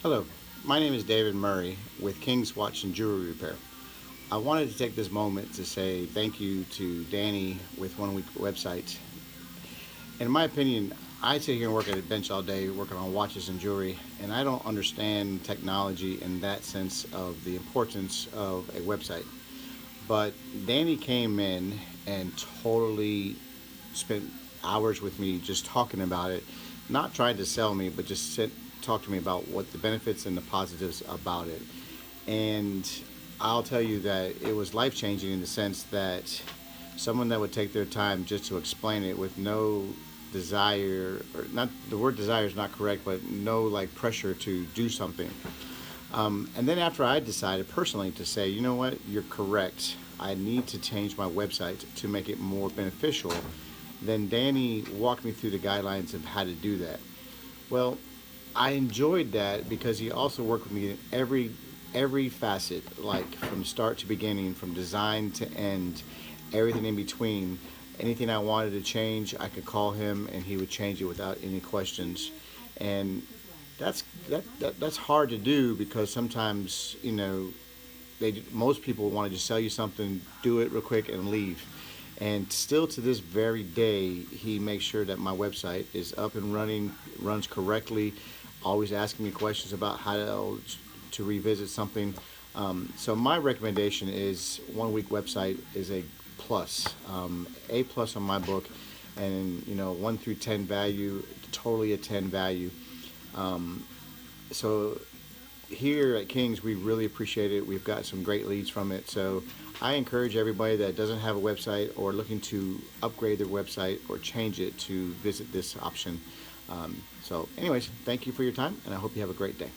Hello, my name is David Murray with King's Watch and Jewelry Repair. I wanted to take this moment to say thank you to Danny with One Week Websites. In my opinion, I sit here and work at a bench all day working on watches and jewelry, and I don't understand technology in that sense of the importance of a website. But Danny came in and totally spent hours with me just talking about it, not trying to sell me, but just talk to me about what the benefits and the positives about it. And I'll tell you that it was life changing in the sense that someone that would take their time just to explain it with no desire, or not, the word desire is not correct, but no like pressure to do something. And then after I decided personally to say, you know what, you're correct, I need to change my website to make it more beneficial, then Danny walked me through the guidelines of how to do that. Well, I enjoyed that because he also worked with me in every facet, like from start to beginning, from design to end, everything in between. Anything I wanted to change, I could call him and he would change it without any questions. And that's hard to do because sometimes most people want to just sell you something, do it real quick, and leave. And still to this very day, he makes sure that my website is up and running, runs correctly, always asking me questions about how to revisit something. So my recommendation is One Week Website is a plus, a plus on my book, and 1 through 10 value, totally a 10 value. So here at King's, we really appreciate it. We've got some great leads from it. So I encourage everybody that doesn't have a website or looking to upgrade their website or change it to visit this option. So anyways, thank you for your time, and I hope you have a great day.